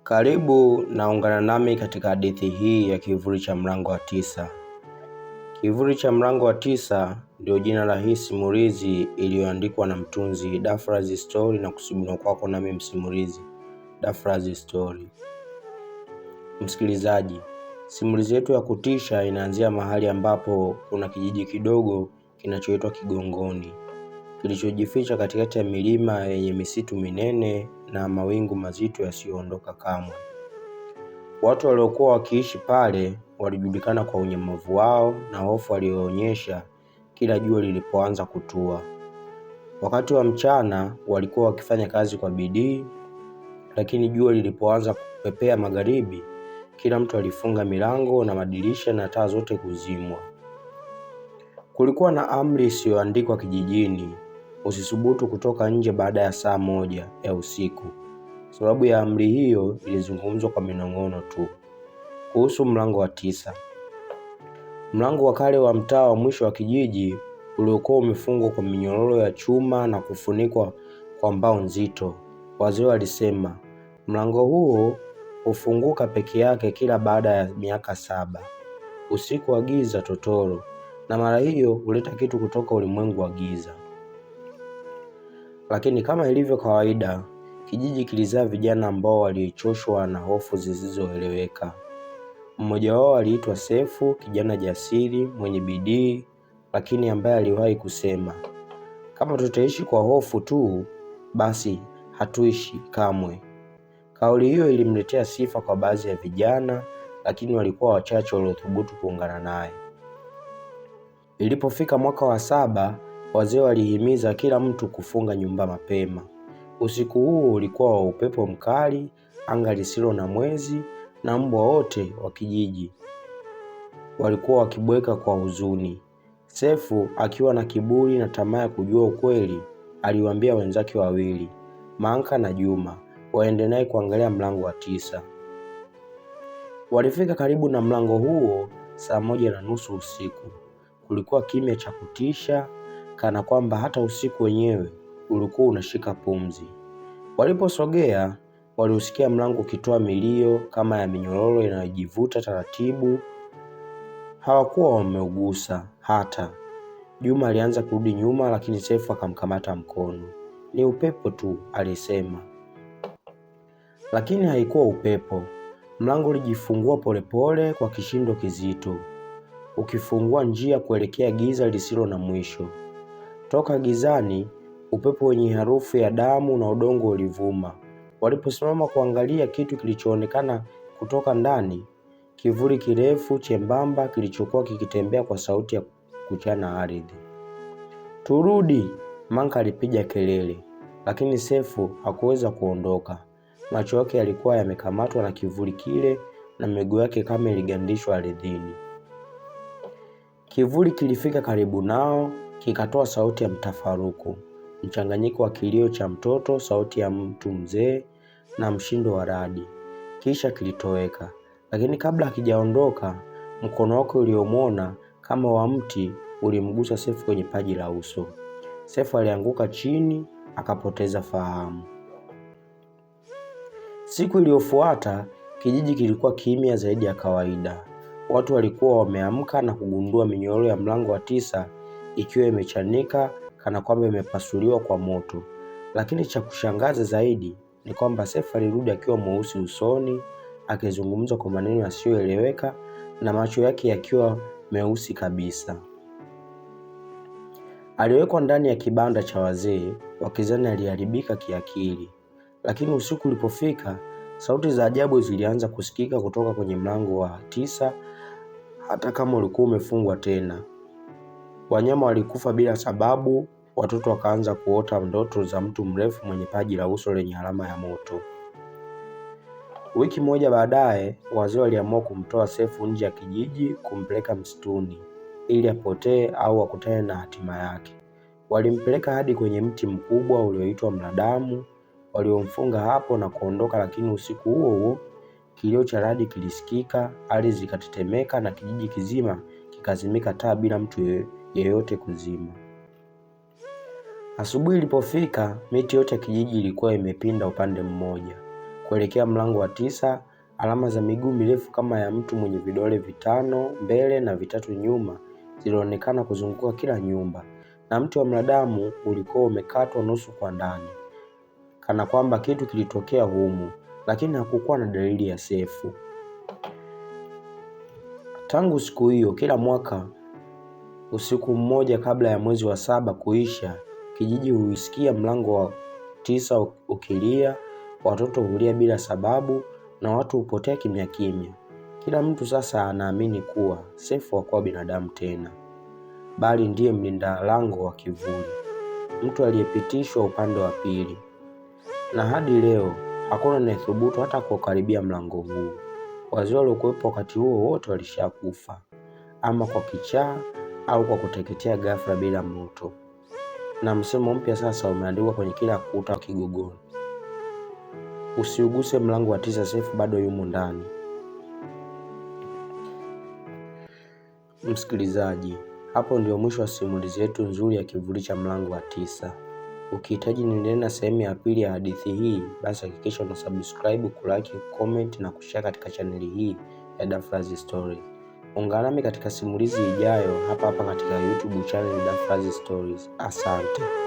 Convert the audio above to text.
Karibu na ungana nami katika hadithi hii ya Kivuli cha Mlango wa Tisa. Kivuli cha Mlango wa Tisa ndio jina la hii simulizi iliyoandikwa na mtunzi Dafrazi Story na kusimuliwa kwako nami msimulizi Dafrazi Story. Msikilizaji, simulizi yetu ya kutisha inaanzia mahali ambapo kuna kijiji kidogo kinachoitwa Kigongoni, kilichojificha katikati ya milima yenye misitu minene na mawingu mazito yasiyoondoka kamwe. Watu waliokuwa wakiishi pale walijulikana kwa unyamavu wao na hofu walioonyesha kila jua lilipoanza kutua. Wakati wa mchana walikuwa wakifanya kazi kwa bidii, lakini jua lilipoanza kupepea magharibi, kila mtu alifunga milango na madirisha na taa zote kuzimwa. Kulikuwa na amri isiyoandikwa kijijini: usisubutu kutoka nje baada ya saa 1 ya usiku. Sababu ya amri hiyo ilizungumzwa kwa minong'ono tu. Kuhusu mlango wa 9. Mlango wa kale wa mtaa wa mwisho wa kijiji uliokuwa umefungwa kwa minyororo ya chuma na kufunikwa kwa mbao nzito. Wazee walisema mlango huo hufunguka peke yake kila baada ya miaka 7, usiku wa giza totoro, na mara hiyo huleta kitu kutoka ulimwengu wa giza. Lakini kama ilivyo kawaida, kijiji kilizaa vijana ambao walichoshwa na hofu zisizoeleweka. Mmoja wao aliitwa Sefu, kijana jasiri, mwenye bidii, lakini ambaye aliwahi kusema, kama tutaishi kwa hofu tu, basi hatuishi kamwe. Kauli hiyo ilimletea sifa kwa baadhi ya vijana, lakini walikuwa wachache waliothubutu kuungana naye. Ilipofika mwaka wa 7, wazee walihimiza kila mtu kufunga nyumba mapema. Usiku huo ulikuwa wa upepo mkali, anga lisilo na mwezi, na mbwa wote wa kijiji walikuwa wakibweka kwa huzuni. Sefu, akiwa na kiburi na tamaa ya kujua ukweli, aliwaambia wenzake wawili, Manka na Juma, waende naye kuangalia mlango wa 9. Walifika karibu na mlango huo saa 1:30 usiku. Kulikuwa kimya cha kutisha, kana kwamba hata usiku wenyewe ulikuwa unashika pumzi. Waliposogea, waliusikia mlango ukitoa milio kama ya minyororo inayojivuta taratibu. Hawakuwa wameugusa hata. Juma alianza kurudi nyuma, lakini Sefu akamkamata mkono. Ni upepo tu, alisema. Lakini haikuwa upepo. Mlango ulijifungua polepole kwa kishindo kizito, ukifungua njia kuelekea giza lisilo na mwisho. Toka gizani, upepo wenye harufu ya damu na udongo ulivuma. Waliposimama kuangalia kitu kilichoonekana kutoka ndani, kivuli kirefu chembamba kilichokuwa kikitembea kwa sauti ya kuchana ardhi. Turudi, Manka alipiga kelele, lakini Sefu hakuweza kuondoka. Macho yake yalikuwa yamekamatwa na kivuli kile na miguu yake kama iligandishwa ardhini. Kivuli kilifika karibu nao, kikatoa sauti ya mtafaruku, mchanganyiko wa kilio cha mtoto, sauti ya mtu mzee na mshindo wa radi. Kisha kilitoweka, lakini kabla hakijaondoka, mkono wake uliomwona kama wa mti ulimgusa Sefu kwenye paji la uso. Sefu alianguka chini, akapoteza fahamu. Siku iliyofuata, kijiji kilikuwa kimya zaidi ya kawaida. Watu walikuwa wameamka na kugundua minyororo ya mlango wa 9 ikiwa imechanika kana kwamba imepasuliwa kwa moto. Lakini cha kushangaza zaidi ni kwamba Sefu alirudi akiwa mweusi usoni, akizungumza kwa maneno yasiyoeleweka na macho yake yakiwa meusi kabisa. Aliwekwa ndani ya kibanda cha wazee, wakizani aliharibika kiakili. Lakini usiku ulipofika, sauti za ajabu zilianza kusikika kutoka kwenye mlango wa 9, hata kama ulikuwa umefungwa tena. Wanyama walikufa bila sababu, watoto wakaanza kuota ndoto za mtu mrefu mwenye paji la uso lenye alama ya moto. Wiki moja baadaye, wazee waliamua kumtoa Sefu nje ya kijiji, kumpeleka msituni ili apotee au akutane na hatima yake. Walimpeleka hadi kwenye mti mkubwa ulioitwa Mladamu, waliomfunga hapo na kuondoka. Lakini usiku huo huo kilio cha radi kilisikika, ardhi zikatetemeka na kijiji kizima kikazimika taa bila mtu yeyote kuzima. Asubuhi ilipofika, miti yote ya kijiji ilikuwa imepinda upande mmoja. Kuelekea mlango wa 9, alama za miguu mirefu kama ya mtu mwenye vidole 5 mbele na 3 nyuma zilionekana kuzunguka kila nyumba, na mti wa mwanadamu ulikuwa umekatwa nusu kwa ndani, kana kwamba kitu kilitokea humu, lakini hakukuwa na dalili ya Sefu. Tangu siku hiyo, kila mwaka usiku mmoja kabla ya mwezi wa 7 kuisha, kijiji huisikia mlango wa 9 ukilia, watoto hulia bila sababu na watu hupotea kimya kimya. Kila mtu sasa anaamini kuwa Sefu hakuwa binadamu tena, bali ndiye mlinda lango wa kivuli, mtu aliyepitishwa upande wa pili. Na hadi leo hakuna anayethubutu hata kukaribia mlango huu. Wazee waliokuwepo wakati huo wote walishakufa, ama kwa kichaa au kwa kuteketea ghafla bila moto. Na msemo mpya sasa umeandikwa kwenye kila kuta wa Kigogoni: usiuguse mlango wa 9, Sefu bado yumo ndani. Msikilizaji, hapo ndio mwisho wa simulizi yetu nzuri ya kivuli cha mlango wa 9. Ukihitaji niendelee na sehemu ya pili ya hadithi hii, basi hakikisha una subscribe, kulike, comment na kushare katika chaneli hii ya Dafrazi Stories. Ungana nami katika simulizi ijayo hapa katika YouTube channel Dafrazi Stories. Asante.